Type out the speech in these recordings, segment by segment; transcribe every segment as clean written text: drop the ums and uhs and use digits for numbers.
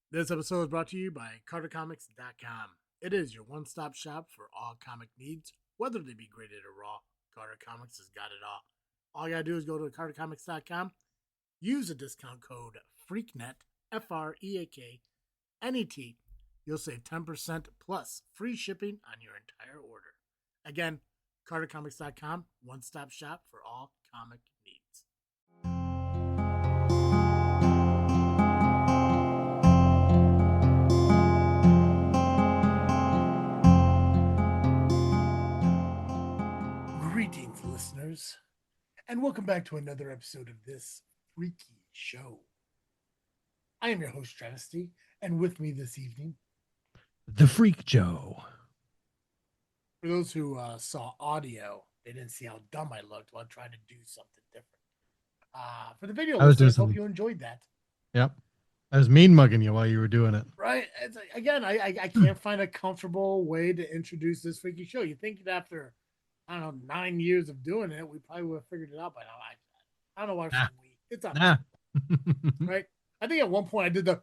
This episode is brought to you by CarterComics.com. It is your one-stop shop for all comic needs, whether they be graded or raw. Carter Comics has got it all. All you gotta do is go to CarterComics.com, use the discount code FREAKNET, FREAKNET. You'll save 10% plus free shipping on your entire order. Again, CarterComics.com, one-stop shop for all comic needs. Greetings, listeners, and welcome back to another episode of this freaky show. I am your host, Travesty, and with me this evening, The Freak Joe. for those who saw audio, they didn't see how dumb I looked while trying to do something different. For the video I was doing listeners, hope something. you enjoyed that. Yep. I was mean mugging you while you were doing it. Right? It's like, again, I can't find a comfortable way to introduce this freaky show. You think that after, I don't know, 9 years of doing it, we probably would have figured it out by now. I don't know why Nah. it's on Nah. right? I think at one point I did the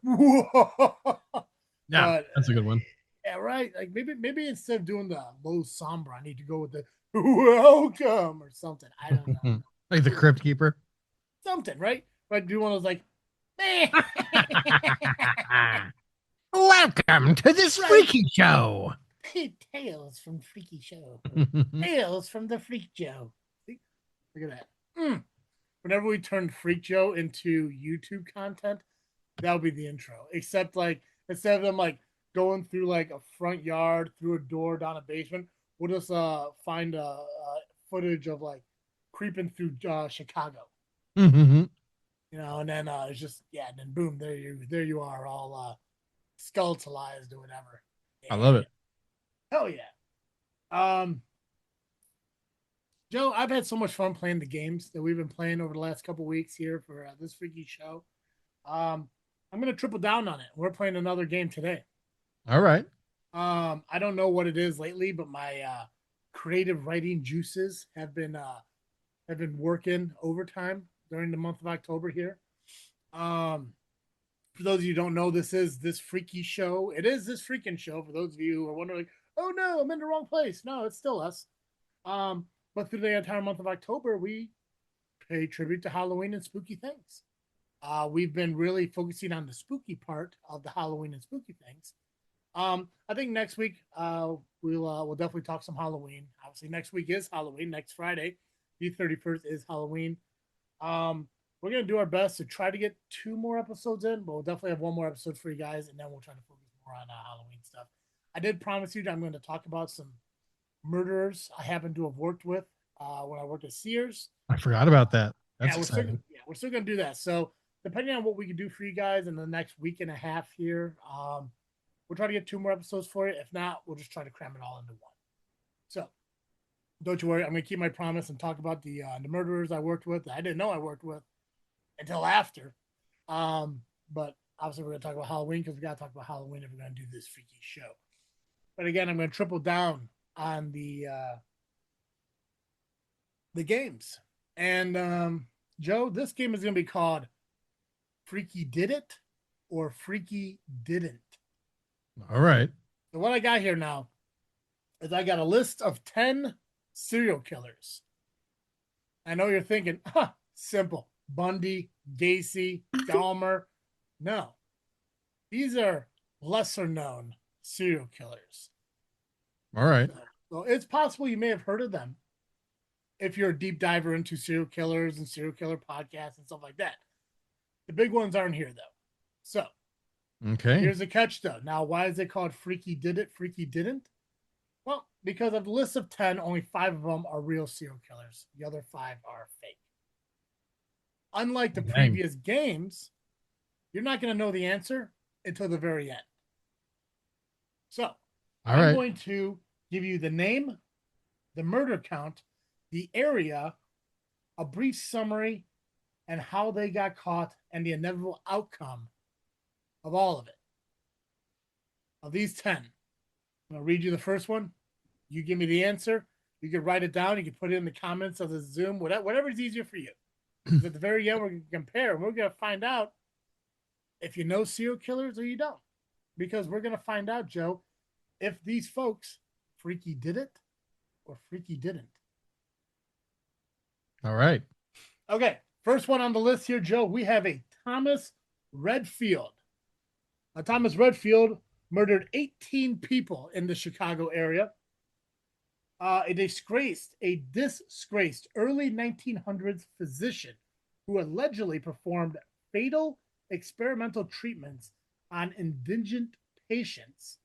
Yeah, but, that's a good one. Yeah, right. Like maybe instead of doing the low somber, I need to go with the welcome or something. I don't know. Like the Crypt Keeper. Something, right? But do one of those like Welcome to this freaky show. Tales from Freaky Show. Tales from the Freak Joe. See? Look at that. Whenever we turn Freak Joe into YouTube content, that'll be the intro. Except like instead of them like going through like a front yard, through a door, down a basement, we'll just find footage of like creeping through Chicago. Mm-hmm. You know, and then it's just and then boom, there you are, all skeletalized or whatever. I love it. Hell yeah. Joe, I've had so much fun playing the games that we've been playing over the last couple weeks here for this freaky show. I'm gonna triple down on it. We're playing another game today. All right. I don't know what it is lately, but my creative writing juices have been working overtime during the month of October here. For those of you who don't know, this is this freaky show. It is this freaking show. For those of you who are wondering, oh no, I'm in the wrong place. No, it's still us. But through the entire month of October, we pay tribute to Halloween and spooky things. We've been really focusing on the spooky part of the Halloween and spooky things. I think next week we'll definitely talk some Halloween. Obviously, next week is Halloween. Next Friday, the 31st is Halloween. We're gonna do our best to try to get 2 more episodes in, but we'll definitely have 1 more episode for you guys, and then we'll try to focus more on Halloween stuff. I did promise you that I'm going to talk about some murderers I happen to have worked with when I worked at Sears. I forgot about that. That's exciting. We're still going to do that. So depending on what we can do for you guys in the next week and a half here, we'll try to get 2 more episodes for you. If not, we'll just try to cram it all into one. So don't you worry. I'm going to keep my promise and talk about the murderers I worked with that I didn't know I worked with until after. But obviously we're going to talk about Halloween because we got to talk about Halloween if we're going to do this freaky show. But again, I'm going to triple down on the games. And Joe, this game is going to be called Freaky Did It or Freaky Didn't. All right. So what I got here now is I got a list of 10 serial killers. I know you're thinking, simple. Bundy, Gacy, Dahmer. No. These are lesser known serial killers. All right. So it's possible you may have heard of them if you're a deep diver into serial killers and serial killer podcasts and stuff like that. The big ones aren't here, though. So, okay. Here's the catch, though. Now, why is it called Freaky Did It, Freaky Didn't? Well, because of the list of 10, only 5 of them are real serial killers. The other 5 are fake. Unlike the previous games, you're not going to know the answer until the very end. So, I'm going to give you the name, the murder count, the area, a brief summary, and how they got caught, and the inevitable outcome of all of it. Of these 10, I'm going to read you the first one. You give me the answer. You can write it down. You can put it in the comments of the Zoom, whatever is easier for you. At the very end, we're going to compare. And we're going to find out if you know serial killers or you don't. Because we're going to find out, Joe, if these folks freaky did it or freaky didn't. All right. Okay, first one on the list here, Joe. We have a Thomas Redfield. Thomas Redfield murdered 18 people in the Chicago area. A disgraced early 1900s physician who allegedly performed fatal experimental treatments on indigent patients,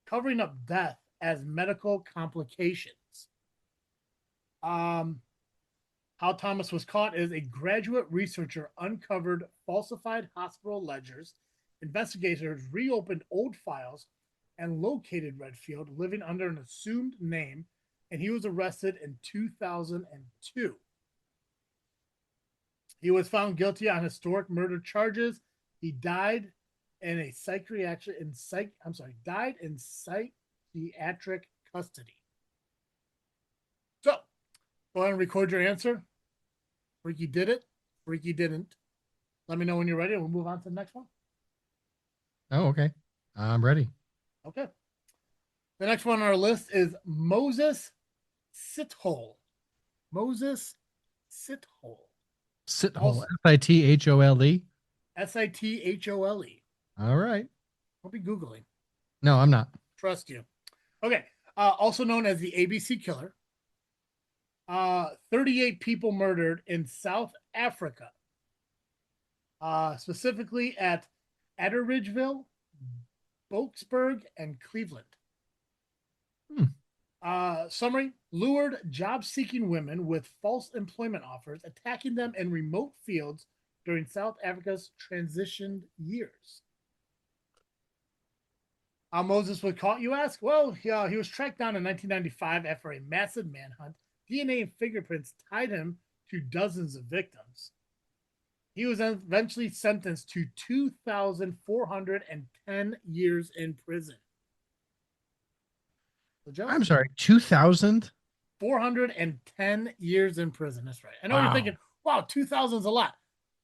covering up death as medical complications. How Thomas was caught is a graduate researcher uncovered falsified hospital ledgers. Investigators reopened old files and located Redfield living under an assumed name, and he was arrested in 2002. He was found guilty on historic murder charges. He died in psychiatric custody. So, go ahead and record your answer. Freaky did it. Freaky didn't. Let me know when you're ready, and we'll move on to the next one. Oh, okay. I'm ready. Okay. The next one on our list is Moses Sithole. Moses Sithole. Sithole. Sithole. Sithole. All right. Don't be Googling. No, I'm not. Trust you. Okay. Also known as the ABC Killer. 38 people murdered in South Africa. Specifically at Atteridgeville, Boksburg, and Cleveland. Summary: lured job-seeking women with false employment offers, attacking them in remote fields during South Africa's transition years. How Moses was caught, you ask? Well, he was tracked down in 1995 after a massive manhunt. DNA and fingerprints tied him to dozens of victims. He was eventually sentenced to 2,410 years in prison. So, Joe, I'm sorry, 2,000? 410 years in prison. That's right. I know you're thinking, wow, 2,000 is a lot.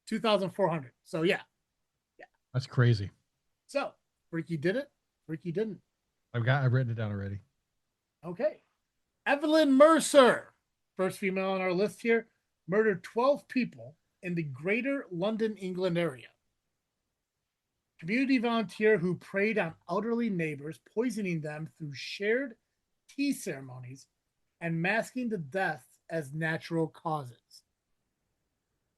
2,400. So, yeah. That's crazy. So, Freaky did it. Freaky didn't. I've written it down already. Okay. Evelyn Mercer, first female on our list here, murdered 12 people in the greater London, England area. Community volunteer who preyed on elderly neighbors, poisoning them through shared tea ceremonies and masking the deaths as natural causes.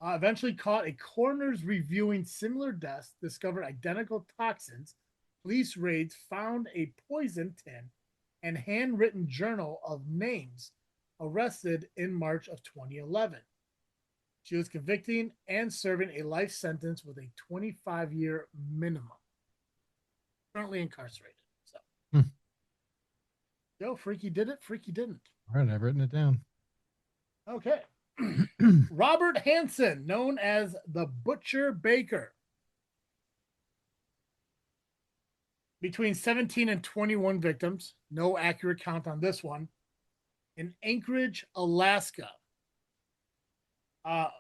Eventually caught, a coroner's reviewing similar deaths, discovered identical toxins. Police raids found a poison tin and handwritten journal of names. Arrested in March of 2011. She was convicted and serving a life sentence with a 25-year minimum. Currently incarcerated. So, Joe, Freaky did it. Freaky didn't. All right, I've written it down. Okay. Robert Hansen, known as the Butcher Baker. Between 17 and 21 victims. No accurate count on this one. In Anchorage, Alaska.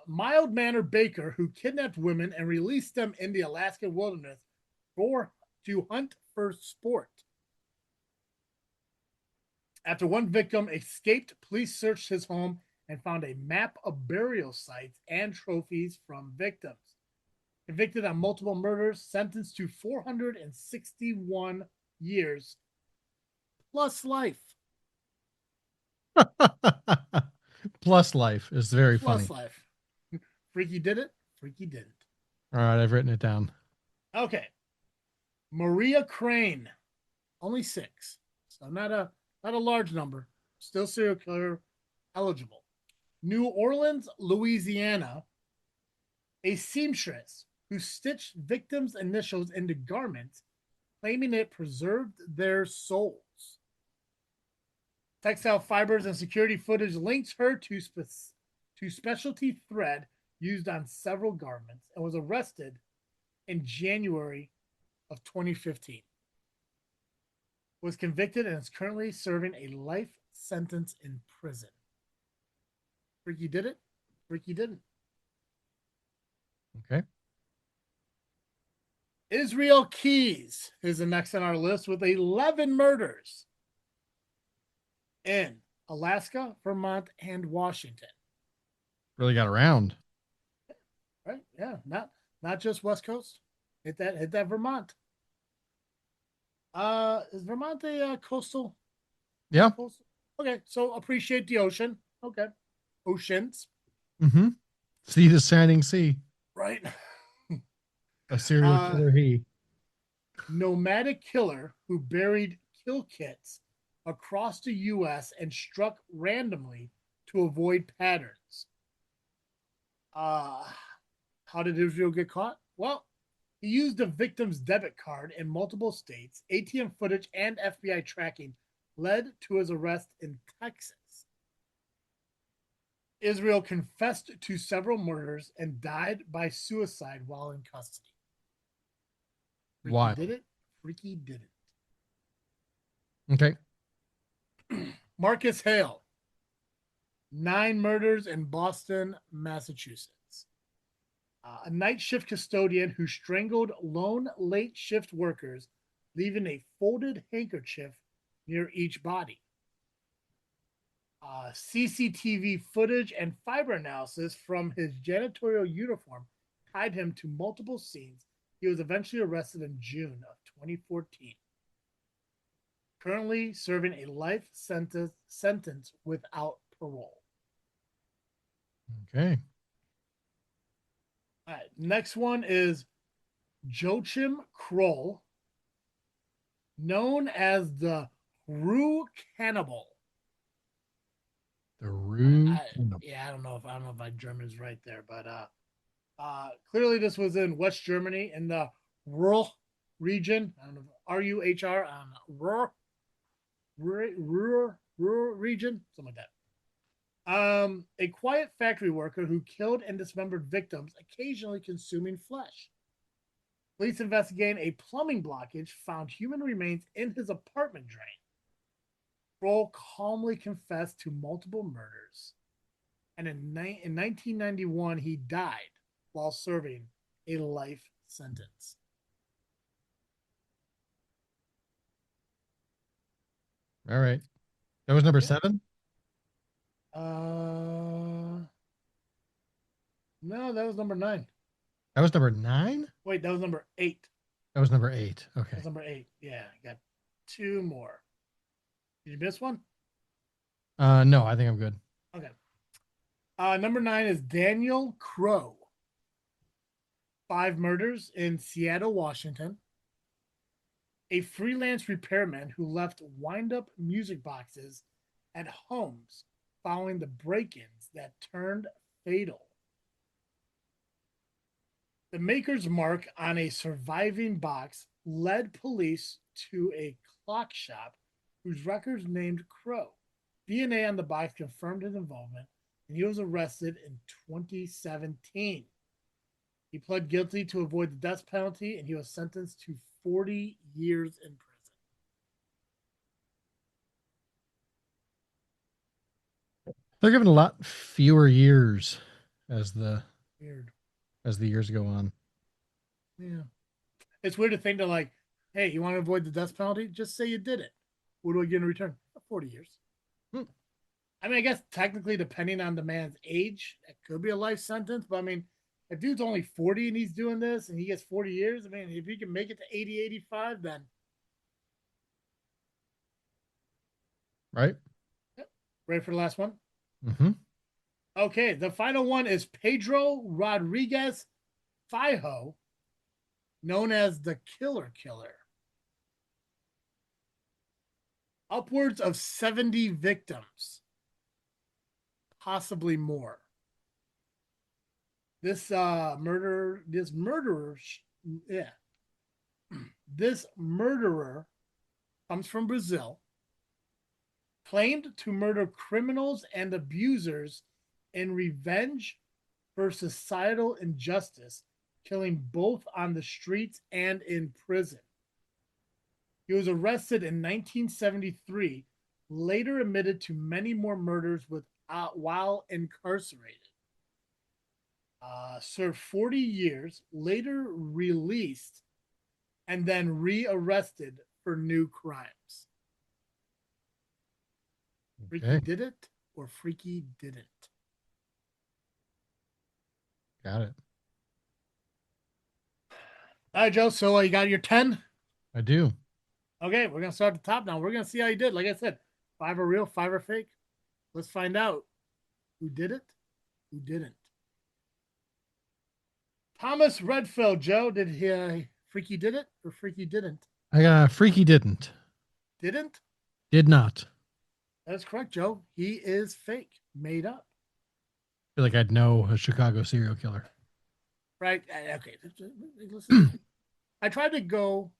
Mild-mannered baker who kidnapped women and released them in the Alaska wilderness to hunt for sport. After one victim escaped, police searched his home and found a map of burial sites and trophies from victims. Convicted on multiple murders, sentenced to 461 years plus life. Plus life is very Plus funny. life. Freaky did it. Freaky didn't. All right, I've written it down. Okay. Maria Crane, only 6, so not a large number. Still serial killer eligible. New Orleans, Louisiana. A seamstress who stitched victims' initials into garments, claiming it preserved their souls. Textile fibers and security footage links her to specialty thread used on several garments and was arrested in January of 2015. Was convicted and is currently serving a life sentence in prison. Freaky did it. Freaky didn't. Okay. Israel Keys is the next on our list with 11 murders in Alaska, Vermont, and Washington. Really got around. Right? Yeah, not just West Coast. Hit that Vermont. Is Vermont a coastal? Yeah. Coastal? Okay, so appreciate the ocean. Okay, oceans. Mm-hmm. See the shining sea. Right. A serial uh, killer he. Nomadic killer who buried kill kits across the U.S. and struck randomly to avoid patterns. Uh, how did Israel get caught? Well, he used the victim's debit card in multiple states. ATM footage and FBI tracking led to his arrest in Texas. Israel confessed to several murders and died by suicide while in custody. Freaky Wild. did it. Freaky did Okay. it. Marcus Hale, 9 murders in Boston, Massachusetts. A night shift custodian who strangled lone late shift workers, leaving a folded handkerchief near each body. CCTV footage and fiber analysis from his janitorial uniform tied him to multiple scenes. He was eventually arrested in June of 2014. Currently serving a life sentence without parole. Okay. All right, next one is Joachim Kroll, known as the Rue Cannibal. The Rue. Yeah, I don't know if my German's right there, but clearly this was in West Germany in the Ruhr region. I don't know, Ruhr, Ruhr region, something like that. A quiet factory worker who killed and dismembered victims, occasionally consuming flesh. Police investigating a plumbing blockage found human remains in his apartment drain. Kroll calmly confessed to multiple murders, and in 1991 he died while serving a life sentence. All right. That was number Yeah. 7. No, that was number 9. That was number 9. Wait, that was number 8. That was number 8. That Okay. was number 8. Yeah, I got 2 more. Did you miss one? No, I think I'm good. Okay. Number 9 is Daniel Crow. 5 murders in Seattle, Washington. A freelance repairman who left wind-up music boxes at homes following the break-ins that turned fatal. The maker's mark on a surviving box led police to a clock shop whose records named Crow. DNA on the box confirmed his involvement, and he was arrested in 2017. He pled guilty to avoid the death penalty, and he was sentenced to 40 years in prison. They're giving a lot fewer years as the Weird. as the years go on. Yeah. It's weird to think that, like, hey, you want to avoid the death penalty? Just say you did it. What do I get in return? 40 years. I mean, I guess technically, depending on the man's age, it could be a life sentence. But I mean, if dude's only 40 and he's doing this and he gets 40 years, I mean, if he can make it to 80, 85, then. Right? Yep. Ready for the last one? Mm-hmm. Okay, the final one is Pedro Rodriguez Fijo, known as the Killer Killer. Upwards of 70 victims, possibly more. This murderer, yeah, this murderer comes from Brazil, claimed to murder criminals and abusers in revenge for societal injustice, killing both on the streets and in prison. He was arrested in 1973, later admitted to many more murders while incarcerated. Served 40 years, later released and then rearrested for new crimes. Freaky Okay. did it or Freaky didn't? Got it. All right, Joe. So you got your 10? I do. Okay, we're going to start at the top now. We're going to see how you did. Like I said, 5 are real, 5 are fake. Let's find out who did it, who didn't. Thomas Redfield, Joe. Did he Freaky did it or Freaky didn't? I got Freaky didn't. Didn't? Did not. That's correct, Joe. He is fake, made up. I feel like I'd know a Chicago serial killer. Right? Okay. Listen, I tried to go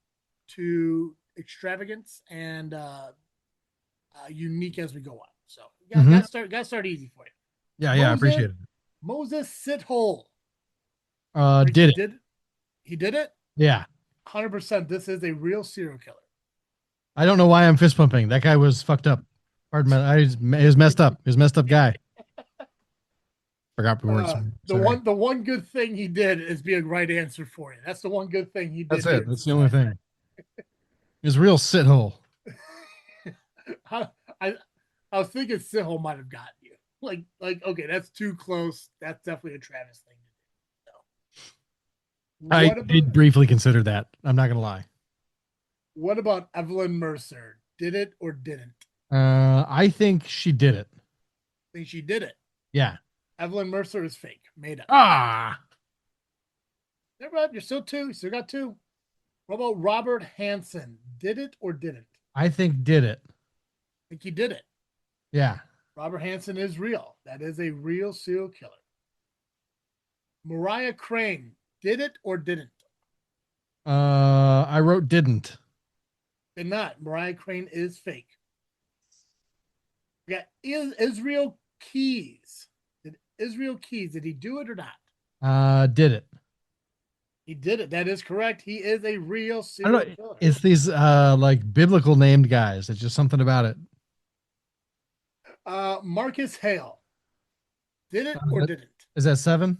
to extravagance and unique as we go on. So got to start easy for you. Yeah, yeah, I appreciate it. Moses Sithole. Did it? He did it. Yeah. 100%. This is a real serial killer. I don't know why I'm fist pumping. That guy was fucked up. Pardon me. He was messed up. He was a messed up guy. Forgot the words. The one good thing he did is be a right answer for you. That's the one good thing he did. That's it. That's the only thing. His real sithole. I was thinking Sithole might have gotten you. Like okay, that's too close. That's definitely a Travis thing to do. So, I did briefly consider that. I'm not gonna lie. What about Evelyn Mercer? Did it or didn't? I think she did it. Think she did it. Yeah. Evelyn Mercer is fake, made up. Ah. Never mind. You're still 2. You still got 2. What about Robert Hansen? Did it or didn't? I think did it. I think he did it. Yeah. Robert Hansen is real. That is a real serial killer. Mariah Crane, did it or didn't? I wrote didn't. Did not. Mariah Crane is fake. We got Israel Keys. Did he do it or not? Did it. He did it. That is correct. He is a real serial killer. It's these like biblical named guys. It's just something about it. Marcus Hale. Did it or didn't? Is that 7?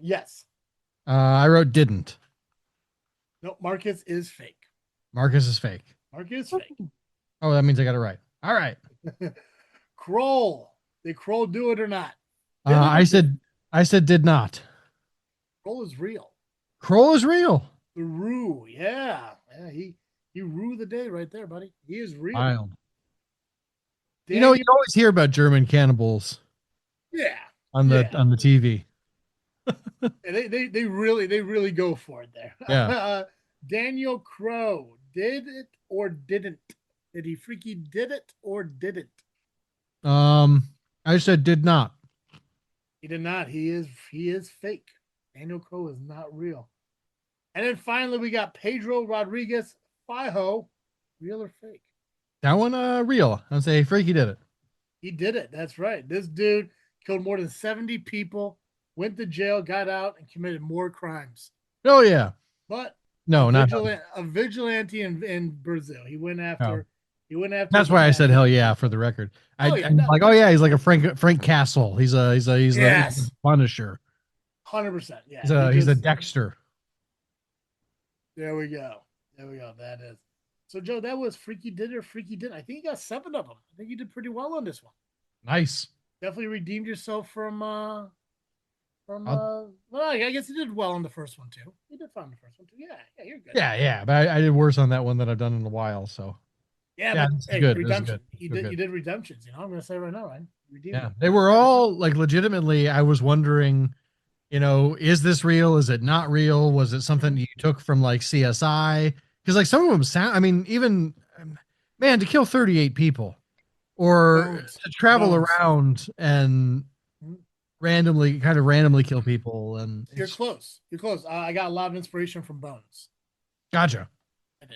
Yes. I wrote didn't. No, Marcus is fake. Marcus is fake. Marcus is fake. Oh, that means I got it right. All right. Kroll. Did Kroll do it or not? I said did not. Kroll is real. Kroll is real. The Rue. Yeah. He rue the day right there, buddy. He is real. Wild. You know, you always hear about German cannibals. Yeah. On the TV. they really go for it there. Yeah. Daniel Crow, did it or didn't? Did he freaky did it or didn't? I said did not. He did not. He is fake. Daniel Crow is not real. And then finally we got Pedro Rodriguez Fijo, real or fake? That one real. I'd say freaky did it. He did it. That's right. This dude killed more than 70 people, went to jail, got out, and committed more crimes. Oh yeah. But no, not a vigilante in Brazil. He went after. That's why I said hell yeah for the record. I'm like, oh yeah, he's like a Frank Castle. He's the Punisher. 100%. Yeah. He's a Dexter. There we go. That is. So Joe, that was Freaky Did It or Freaky Didn't. I think you got 7 of them. I think you did pretty well on this one. Nice. Definitely redeemed yourself from well, I guess you did well on the first one too. You did fine on the first one too. Yeah, you're good. Yeah. But I did worse on that one that I've done in a while. So but hey, good. Redemption. You did redemptions, I'm gonna say right now, right? They were all like legitimately, I was wondering, is this real? Is it not real? Was it something you took from like CSI? Because like some of them sound, I mean, even man, to kill 38 people or to travel around and randomly kill people. And you're close. I got a lot of inspiration from Bones. Gotcha.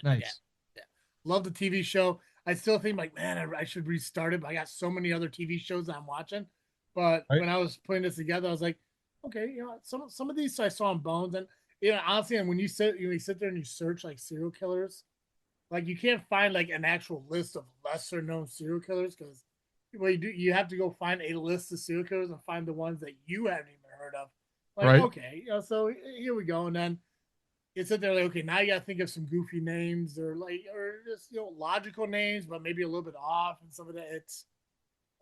Nice. Yeah. Love the TV show. I still think like, man, I should restart it. But I got so many other TV shows that I'm watching. But when I was putting this together, I was like, okay, some of these I saw in Bones, and honestly, and when you sit there and you search like serial killers, like you can't find like an actual list of lesser known serial killers because you have to go find a list of serial killers and find the ones that you haven't even heard of. Like, okay, so here we go, and then you sit there like, okay, now you got to think of some goofy names or just logical names, but maybe a little bit off and some of that. It's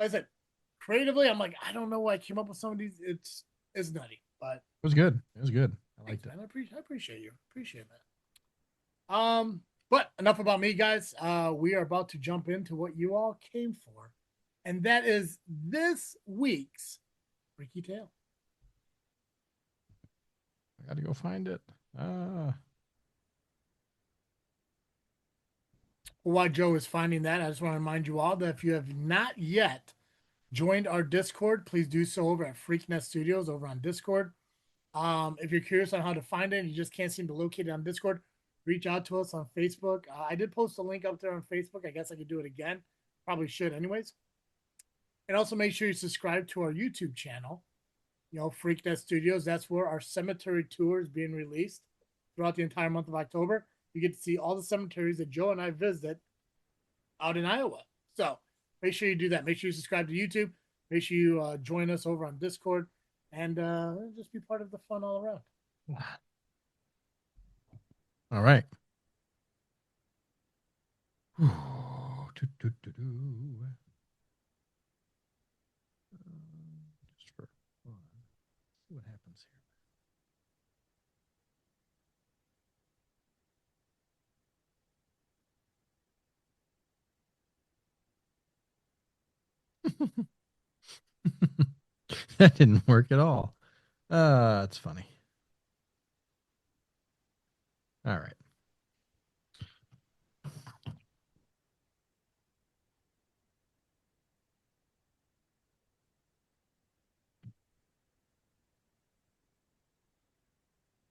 like I said, creatively, I'm like, I don't know why I came up with some of these. It's nutty, but It was good. It was good. I thanks, liked it. man. I appreciate you. Appreciate that. But enough about me, guys. We are about to jump into what you all came for, and that is this week's Freaky Tale. I got to go find it. While Joe is finding that, I just want to remind you all that if you have not yet joined our Discord, please do so over at Freaknet Studios over on Discord. If you're curious on how to find it and you just can't seem to locate it on Discord, reach out to us on Facebook. I did post a link up there on Facebook. I guess I could do it again. Probably should, anyways. And also make sure you subscribe to our YouTube channel, Freaknet Studios. That's where our cemetery tour is being released throughout the entire month of October. You get to see all the cemeteries that Joe and I visit out in Iowa. So make sure you do that. Make sure you subscribe to YouTube. Make sure you join us over on Discord and just be part of the fun all around. All right. Just for fun. See what happens here. That didn't work at all. It's funny. All right.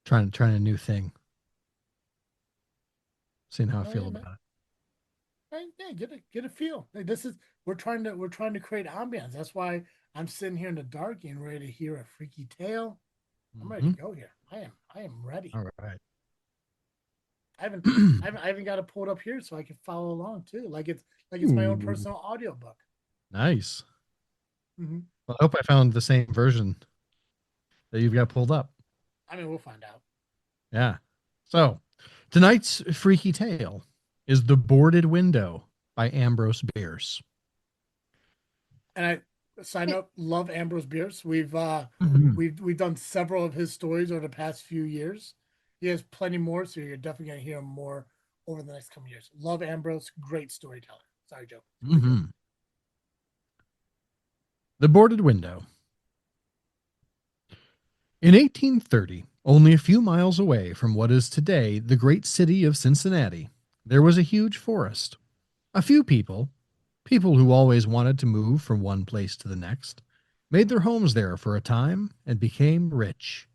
Trying a new thing. Seeing how I feel about it. Yeah, get a feel. Like we're trying to create ambiance. That's why I'm sitting here in the dark and ready to hear a freaky tale. I'm ready to go here. I am ready. All right. I haven't got it pulled up here so I can follow along too. Like it's my own personal audiobook. Nice. Mm-hmm. Well, I hope I found the same version that you've got pulled up. I mean, we'll find out. Yeah. So tonight's freaky tale is The Boarded Window by Ambrose Bierce. And I sign up, love Ambrose Bierce. We've done several of his stories over the past few years. He has plenty more, so you're definitely gonna hear more over the next couple years. Love Ambrose, great storyteller. Sorry, Joe. The Boarded Window. In 1830, only a few miles away from what is today the great city of Cincinnati, there was a huge forest. A few people who always wanted to move from one place to the next, made their homes there for a time and became rich.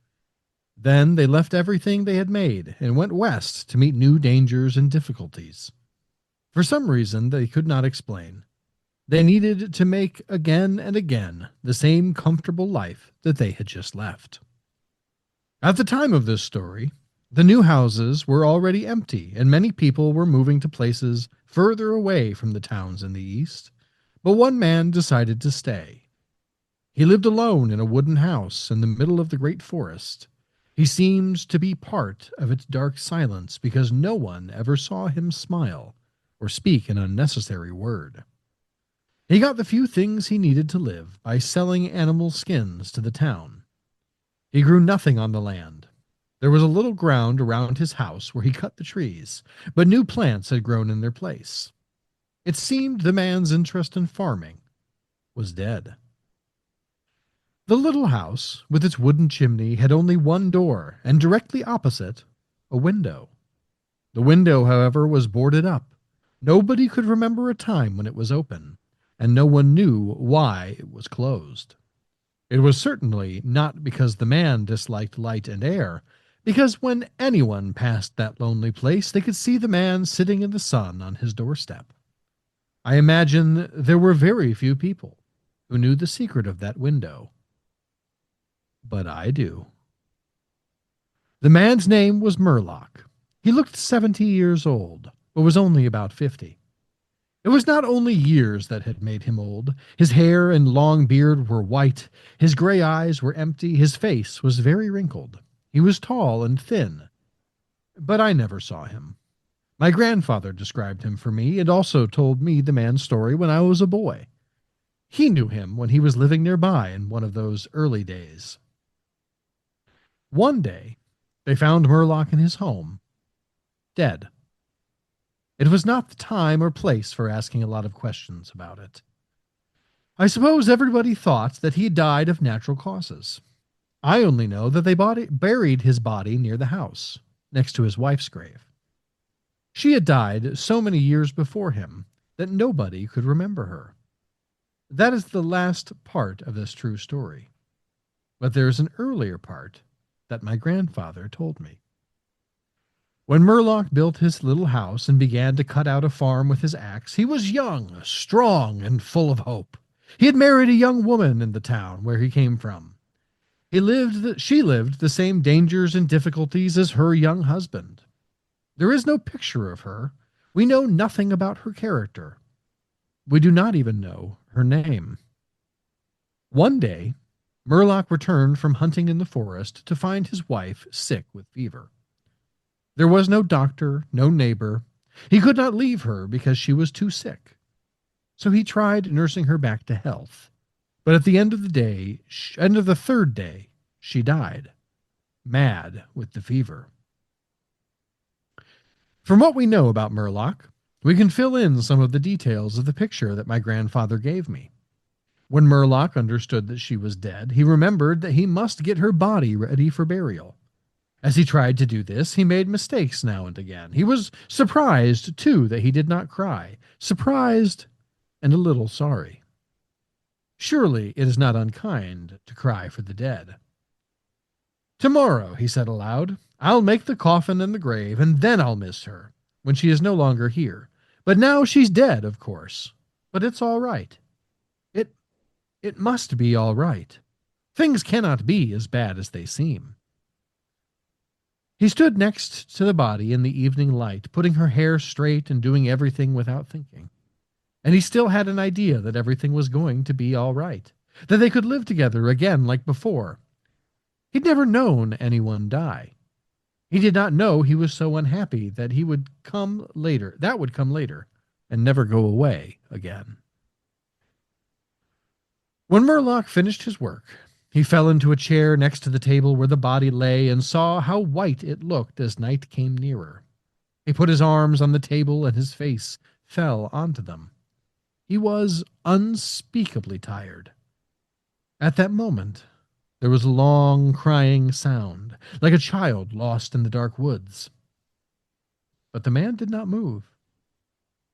Then they left everything they had made and went west to meet new dangers and difficulties. For some reason they could not explain, they needed to make again and again the same comfortable life that they had just left. At the time of this story, the new houses were already empty and many people were moving to places further away from the towns in the east, but one man decided to stay. He lived alone in a wooden house in the middle of the great forest. He seemed to be part of its dark silence because no one ever saw him smile or speak an unnecessary word. He got the few things he needed to live by selling animal skins to the town. He grew nothing on the land. There was a little ground around his house where he cut the trees, but new plants had grown in their place. It seemed the man's interest in farming was dead. The little house, with its wooden chimney, had only one door, and directly opposite, a window. The window, however, was boarded up. Nobody could remember a time when it was open, and no one knew why it was closed. It was certainly not because the man disliked light and air, because when anyone passed that lonely place, they could see the man sitting in the sun on his doorstep. I imagine there were very few people who knew the secret of that window. But I do. The man's name was Murlock. He looked 70 years old, but was only about 50. It was not only years that had made him old. His hair and long beard were white, his gray eyes were empty, his face was very wrinkled. He was tall and thin. but I never saw him. My grandfather described him for me and also told me the man's story when I was a boy. He knew him when he was living nearby in one of those early days. One day, they found Murloc in his home, dead. It was not the time or place for asking a lot of questions about it. I suppose everybody thought that he died of natural causes. I only know that they buried his body near the house, next to his wife's grave. She had died so many years before him that nobody could remember her. That is the last part of this true story. But there is an earlier part that my grandfather told me. When Murloc built his little house and began to cut out a farm with his axe, he was young, strong, and full of hope. He had married a young woman in the town where he came from. She lived the same dangers and difficulties as her young husband. There is no picture of her. We know nothing about her character. We do not even know her name. One day, Murloc returned from hunting in the forest to find his wife sick with fever. There was no doctor, no neighbor. He could not leave her because she was too sick. So he tried nursing her back to health. But at the end of the third day, she died, mad with the fever. From what we know about Murloc, we can fill in some of the details of the picture that my grandfather gave me. When Murloc understood that she was dead, he remembered that he must get her body ready for burial. As he tried to do this, he made mistakes now and again. He was surprised, too, that he did not cry. Surprised and a little sorry. Surely it is not unkind to cry for the dead. Tomorrow, he said aloud, I'll make the coffin and the grave, and then I'll miss her, when she is no longer here. But now she's dead, of course. But it's all right. It must be all right. Things cannot be as bad as they seem. He stood next to the body in the evening light, putting her hair straight and doing everything without thinking. And he still had an idea that everything was going to be all right, that they could live together again like before. He'd never known anyone die. He did not know he was so unhappy that would come later, and never go away again. When Murloc finished his work, he fell into a chair next to the table where the body lay and saw how white it looked as night came nearer. He put his arms on the table and his face fell onto them. He was unspeakably tired. At that moment, there was a long crying sound, like a child lost in the dark woods. But the man did not move.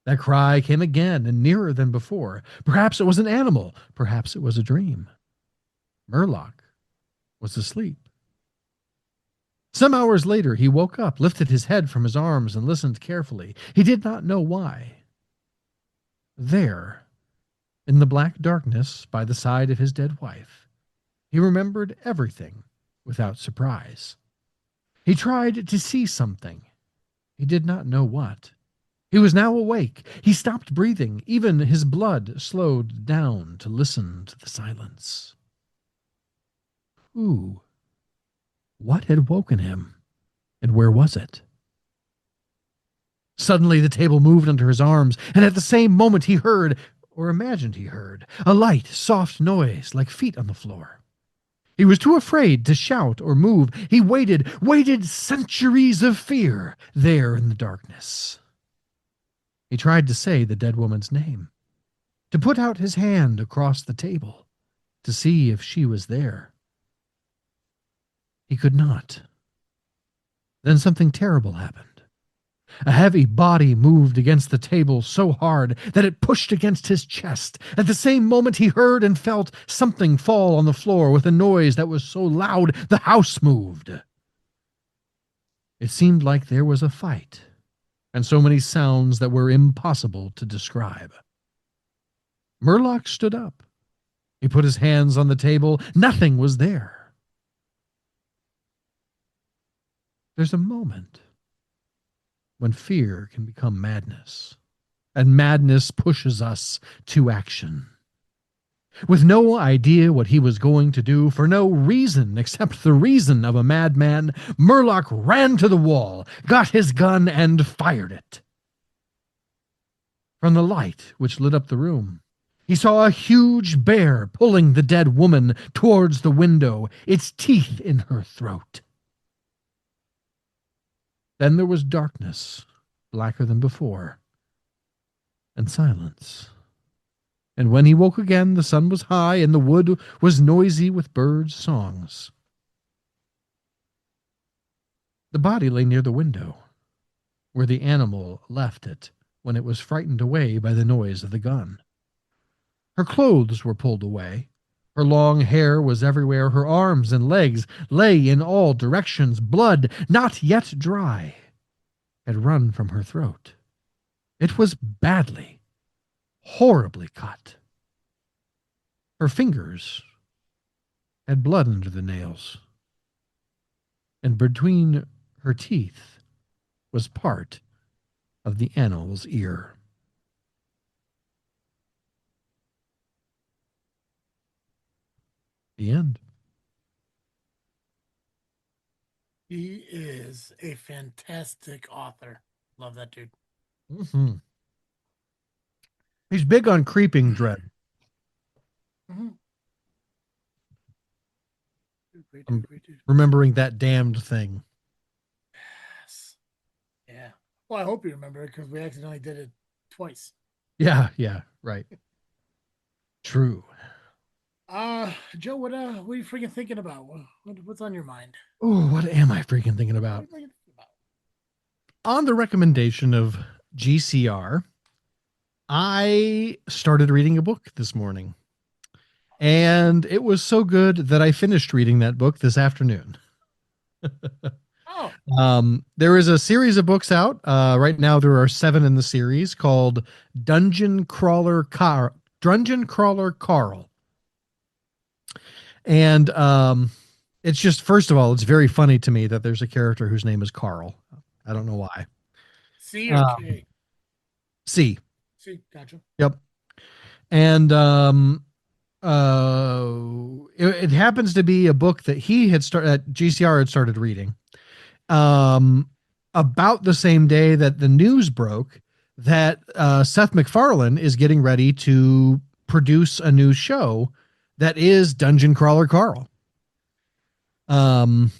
That cry came again and nearer than before. Perhaps it was an animal. Perhaps it was a dream. Murloc was asleep. Some hours later, he woke up, lifted his head from his arms, and listened carefully. He did not know why. There, in the black darkness by the side of his dead wife, he remembered everything without surprise. He tried to see something. He did not know what. He was now awake. He stopped breathing. Even his blood slowed down to listen to the silence. Who? What had woken him? And where was it? Suddenly the table moved under his arms, and at the same moment he heard, or imagined he heard, a light, soft noise like feet on the floor. He was too afraid to shout or move. He waited centuries of fear there in the darkness. He tried to say the dead woman's name, to put out his hand across the table, to see if she was there. He could not. Then something terrible happened. A heavy body moved against the table so hard that it pushed against his chest. At the same moment he heard and felt something fall on the floor with a noise that was so loud the house moved. It seemed like there was a fight, and so many sounds that were impossible to describe. Murloc stood up. He put his hands on the table. Nothing was there. There's a moment when fear can become madness, and madness pushes us to action. With no idea what he was going to do, for no reason except the reason of a madman, Murloc ran to the wall, got his gun, and fired it. From the light which lit up the room, he saw a huge bear pulling the dead woman towards the window, its teeth in her throat. Then there was darkness, blacker than before, and silence. And when he woke again, the sun was high, and the wood was noisy with birds' songs. The body lay near the window, where the animal left it when it was frightened away by the noise of the gun. Her clothes were pulled away. Her long hair was everywhere. Her arms and legs lay in all directions. Blood, not yet dry, had run from her throat. It was badly, horribly cut. Her fingers had blood under the nails, and between her teeth was part of the animal's ear. The end. He is a fantastic author. Love that dude. Mm-hmm. He's big on creeping dread. Mm-hmm. I'm remembering that damned thing. Yes. Yeah. Well, I hope you remember it because we accidentally did it twice. Yeah, right. True. Joe, what are you freaking thinking about? What's on your mind? Oh, what am I freaking thinking about? On the recommendation of GCR, I started reading a book this morning. And it was so good that I finished reading that book this afternoon. There is a series of books out. Right now there are 7 in the series called Dungeon Crawler Carl. And it's just, first of all, it's very funny to me that there's a character whose name is Carl. I don't know why. C or K? C. C, gotcha. Yep. And it happens to be a book that he had started, that GCR had started reading about the same day that the news broke that Seth MacFarlane is getting ready to produce a new show that is Dungeon Crawler Carl. So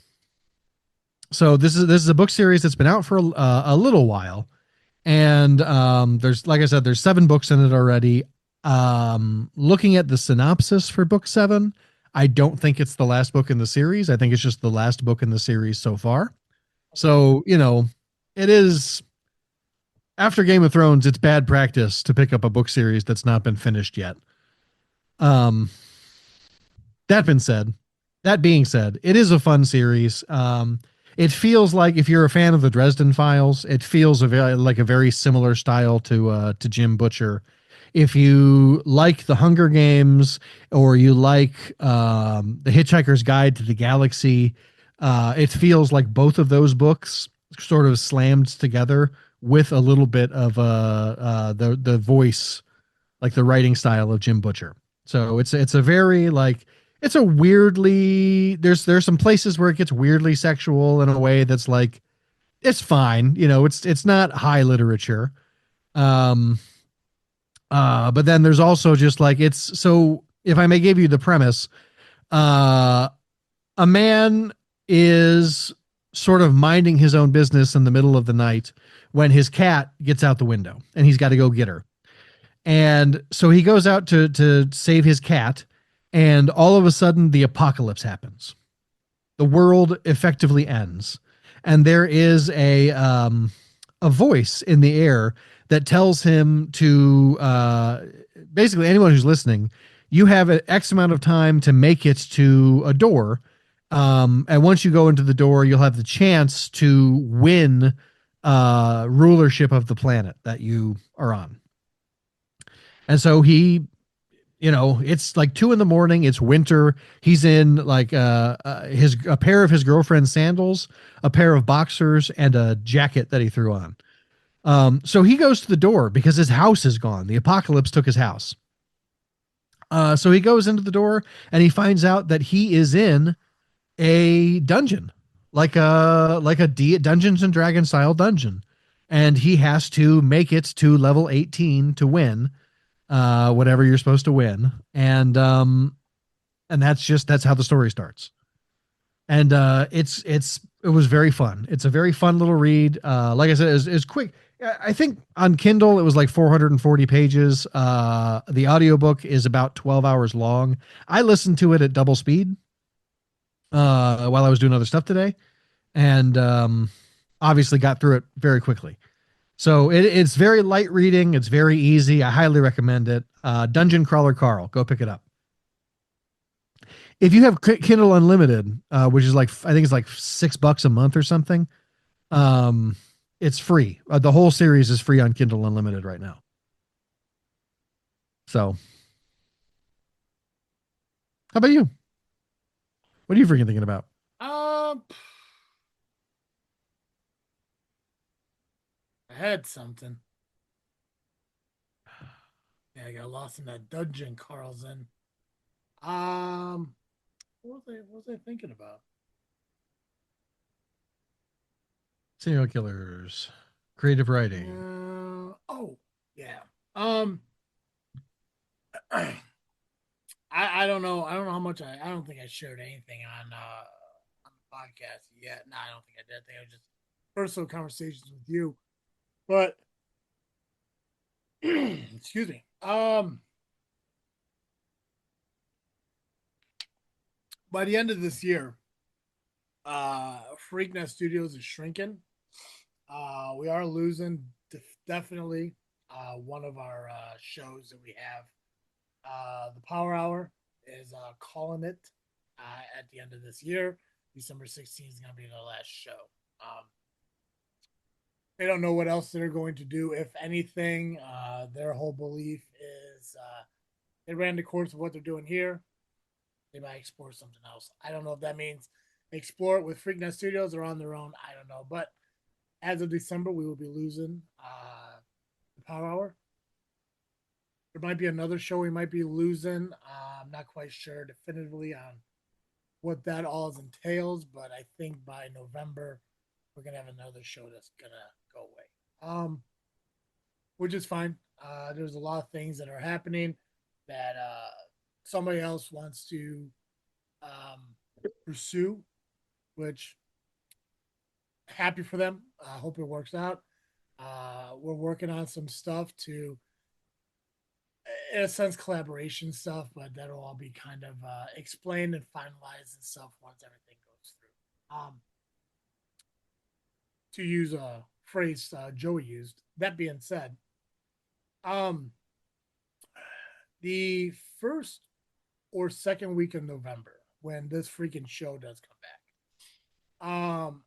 this is a book series that's been out for a little while, and there's, like I said, there's 7 books in it already. Looking at the synopsis for book 7, I don't think it's the last book in the series. I think it's just the last book in the series so far. So, it is, after Game of Thrones, it's bad practice to pick up a book series that's not been finished yet. That being said, it is a fun series. It feels like, if you're a fan of the Dresden Files, it feels like a very similar style to Jim Butcher. If you like the Hunger Games, or you like the Hitchhiker's Guide to the Galaxy, it feels like both of those books sort of slammed together with a little bit of the voice, like the writing style of Jim Butcher. So it's a very, like, it's a weirdly, there's some places where it gets weirdly sexual in a way that's like, it's fine, it's not high literature. But then there's also just like, it's, so if I may give you the premise, a man is sort of minding his own business in the middle of the night when his cat gets out the window and he's got to go get her. And so he goes out to save his cat, and all of a sudden the apocalypse happens. The world effectively ends. And there is a voice in the air that tells him to, basically, anyone who's listening, you have an X amount of time to make it to a door. And once you go into the door, you'll have the chance to win rulership of the planet that you are on. And so he, it's like 2 a.m. It's winter. He's in like a pair of his girlfriend's sandals, a pair of boxers, and a jacket that he threw on. So he goes to the door because his house is gone. The apocalypse took his house. So he goes into the door and he finds out that he is in a dungeon, like a Dungeons and Dragons style dungeon, and he has to make it to level 18 to win whatever you're supposed to win, and that's how the story starts. And it was very fun. It's a very fun little read. Like I said, is quick. I think on Kindle it was like 440 pages. The audiobook is about 12 hours long. I listened to it at double speed while I was doing other stuff today, and obviously got through it very quickly. So it's very light reading. It's very easy. I highly recommend it. Dungeon Crawler Carl, go pick it up. If you have Kindle Unlimited, which is like I think it's like $6 a month or something, um, it's free. The whole series is free on Kindle Unlimited right now. So, how about you? What are you freaking thinking about? Um, I had something. Yeah, I got lost in that dungeon Carl's in. Um, what was I thinking about? Serial killers, creative writing. Oh, yeah. Um, I don't know. I don't know how much I don't think I shared anything on the podcast yet. No, I don't think I did. I think I was just personal conversations with you. But excuse me. By the end of this year, Freaknet Studios is shrinking. We are losing definitely one of our shows that we have. The Power Hour is calling it at the end of this year. December 16th is going to be the last show. They don't know what else they're going to do, if anything. Their whole belief is they ran the course of what they're doing here. They might explore something else. I don't know if that means explore it with Freaknet Studios or on their own. I don't know. But as of December, we will be losing the Power Hour. There might be another show we might be losing. I'm not quite sure definitively on what that all entails, but I think by November we're gonna have another show that's gonna go away. Which is fine. There's a lot of things that are happening that somebody else wants to pursue, which happy for them. I hope it works out. We're working on some stuff to, in a sense, collaboration stuff, but that'll all be kind of explained and finalized and stuff once everything goes through. To use a phrase Joey used. That being said, um, the first or second week of November, when this freaking show does come back, I'm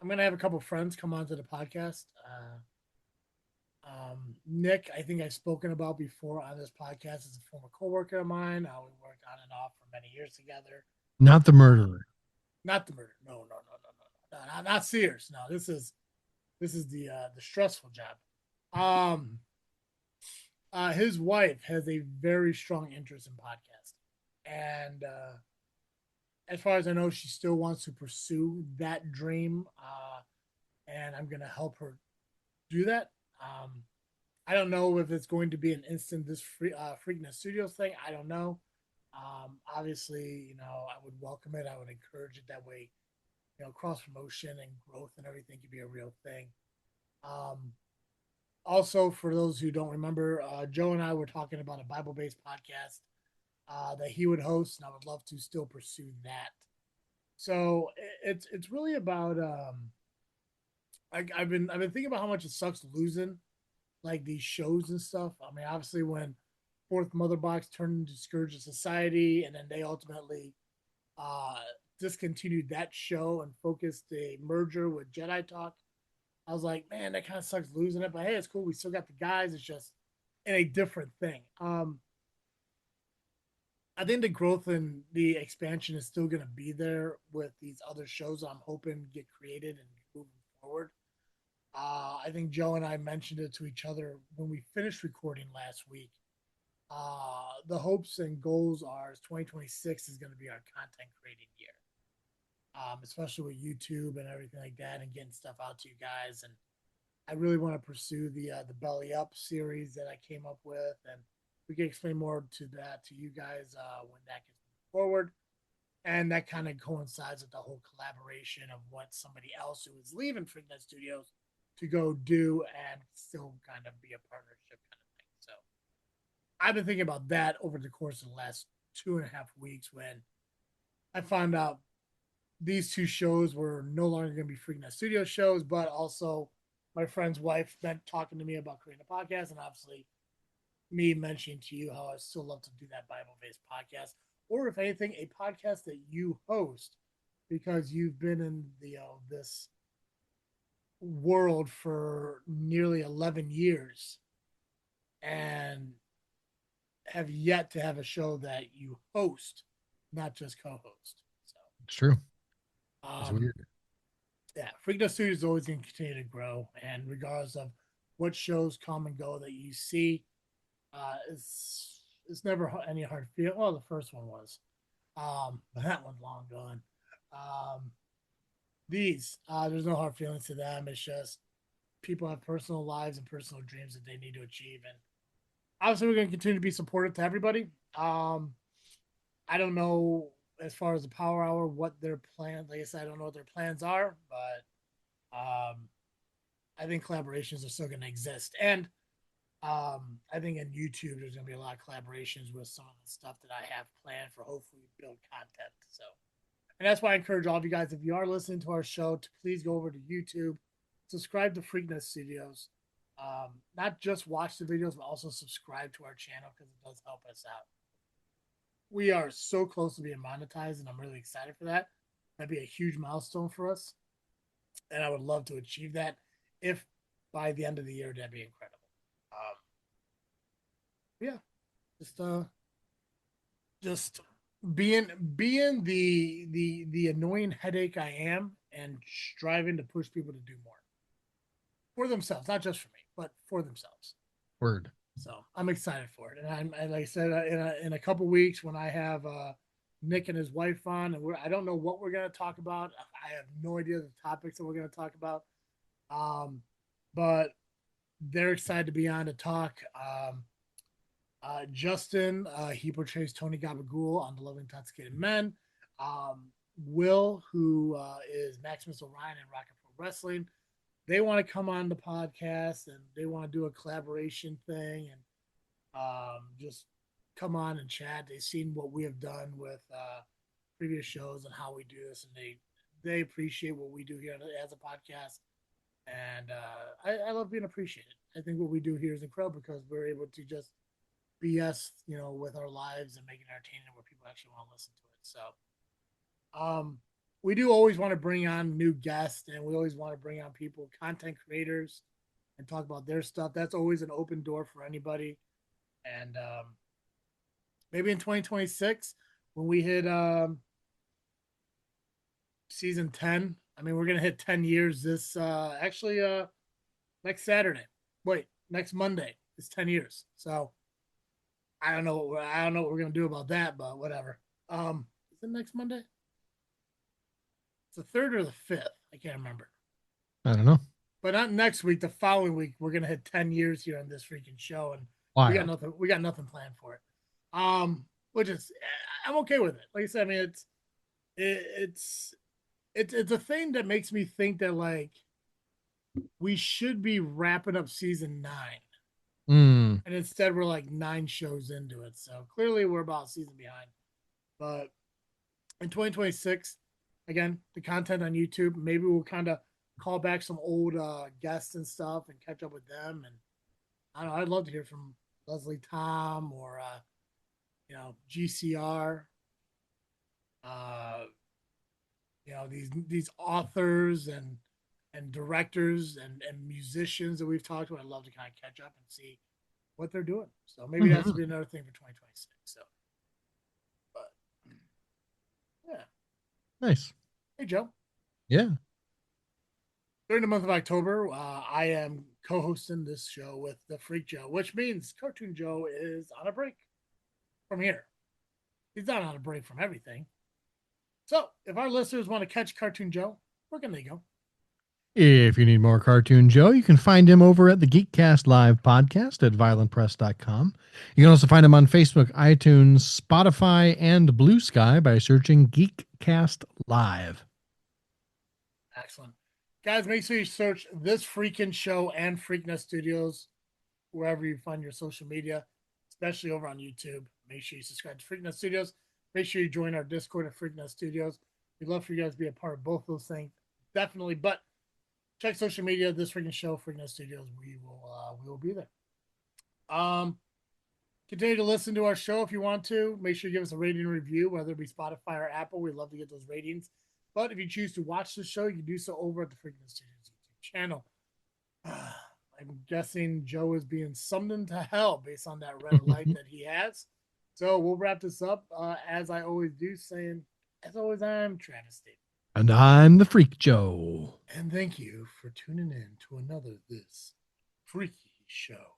gonna have a couple friends come onto the podcast. Nick, I think I've spoken about before on this podcast, is a former coworker of mine. We worked on and off for many years together. Not the murderer. Not the murder. No, not Sears. No, this is the stressful job. Um, his wife has a very strong interest in podcasting, and as far as I know, she still wants to pursue that dream. And I'm gonna help her do that. I don't know if it's going to be an instant this Freakin' Studios thing. I don't know. Obviously, I would welcome it. I would encourage it that way. Cross promotion and growth and everything could be a real thing. Um, Also, for those who don't remember, Joe and I were talking about a Bible-based podcast that he would host, and I would love to still pursue that. So it's really about I've been thinking about how much it sucks losing like these shows and stuff. I mean, obviously when Fourth Mother Box turned into Scourge of Society, and then they ultimately uh, discontinued that show and focused a merger with Jedi Talk. I was like, man, that kind of sucks losing it. But hey, it's cool. We still got the guys. It's just in a different thing. I think the growth and the expansion is still going to be there with these other shows. I'm hoping get created and moving forward. I think Joe and I mentioned it to each other when we finished recording last week. The hopes and goals are 2026 is going to be our content creating year, especially with YouTube and everything like that, and getting stuff out to you guys. And I really want to pursue the Belly Up series that I came up with, and we can explain more to that to you guys when that gets forward. And that kind of coincides with the whole collaboration of what somebody else who is leaving Freakin Studios to go do and still kind of be a partnership kind of thing. So I've been thinking about that over the course of the last 2.5 weeks when I found out these two shows were no longer going to be Freakin Studio shows, but also my friend's wife been talking to me about creating a podcast, and obviously me mentioning to you how I still love to do that Bible based podcast, or if anything, a podcast that you host because you've been in the this world for nearly 11 years and have yet to have a show that you host, not just co-host. So, It's true. It's um, weird. yeah, Freakno Studio is always going to continue to grow, and regardless of what shows come and go that you see, it's never any hard feel. Well, the first one was, but that one's long gone. Um, these there's no hard feelings to them. It's just people have personal lives and personal dreams that they need to achieve, and obviously we're going to continue to be supportive to everybody. I don't know as far as the Power Hour what their plans. Like I said, I don't know what their plans are, but I think collaborations are still going to exist, and I think in YouTube there's going to be a lot of collaborations with some of the stuff that I have planned for hopefully build content. So, and that's why I encourage all of you guys, if you are listening to our show, to please go over to YouTube, subscribe to Freakness Studios. Not just watch the videos, but also subscribe to our channel because it does help us out. We are so close to being monetized, and I'm really excited for that. That'd be a huge milestone for us, and I would love to achieve that. If by the end of the year, that'd be incredible. Um, yeah, just just being the annoying headache I am, and striving to push people to do more for themselves, not just for me, but for themselves. Word. So I'm excited for it, and like I said, in a couple weeks when I have Nick and his wife on, and I don't know what we're gonna talk about. I have no idea the topics that we're gonna talk about, but they're excited to be on to talk. Justin, he portrays Tony Gabagool on The Loving Intoxicated Men. Will, who is Maximus Orion in Rocket Pro Wrestling, they want to come on the podcast and they want to do a collaboration thing and just come on and chat. They've seen what we have done with previous shows and how we do this, and they appreciate what we do here as a podcast. And I love being appreciated. I think what we do here is incredible because we're able to just BS, with our lives and make it entertaining where people actually want to listen to it. So, we do always want to bring on new guests, and we always want to bring on people, content creators, and talk about their stuff. That's always an open door for anybody. And maybe in 2026, when we hit season 10, I mean, we're gonna hit 10 years this next Saturday. Wait, next Monday is 10 years. So I don't know what we're gonna do about that, but whatever. Is it next Monday? It's the third or the fifth. I can't remember. I don't know. But not next week. The following week, we're gonna hit 10 years here on this freaking show, and we got Wild. nothing. We got nothing planned for it. Which is I'm okay with it. Like I said, I mean, it's it's a thing that makes me think that like we should be wrapping up season 9, Mm. and instead we're like 9 shows into it. So clearly we're about a season behind. But in 2026, again, the content on YouTube, maybe we'll kind of call back some old guests and stuff and catch up with them. And I don't know, I'd love to hear from Leslie Tom or GCR. Uh, these authors and directors and musicians that we've talked to. I'd love to kind of catch up and see what they're doing. So maybe that's Mm-hmm. be another thing for 2026. So, but yeah. Nice. Hey, Joe. Yeah. During the month of October, I am co-hosting this show with the Freak Joe, which means Cartoon Joe is on a break from here. He's not on a break from everything. So, if our listeners want to catch Cartoon Joe, where can they go? If you need more Cartoon Joe, you can find him over at the Geekcast Live podcast at violentpress.com. You can also find him on Facebook, iTunes, Spotify, and Blue Sky by searching Geekcast Live. Excellent. Guys, make sure you search this Freakin' Show and Freakness Studios wherever you find your social media, especially over on YouTube. Make sure you subscribe to Freakness Studios. Make sure you join our Discord at Freakness Studios. We'd love for you guys to be a part of both those things. Definitely. But check social media, this Freakin' Show, Freakness Studios. We will be there. Continue to listen to our show if you want to. Make sure you give us a rating and review, whether it be Spotify or Apple. We'd love to get those ratings. But if you choose to watch the show, you can do so over at the Freakin' Studios YouTube channel. I'm guessing Joe is being summoned to hell based on that red light that he has. So we'll wrap this up as I always do, saying, as always, I'm Travis David. And I'm the Freak Joe. And thank you for tuning in to another This Freaky Show.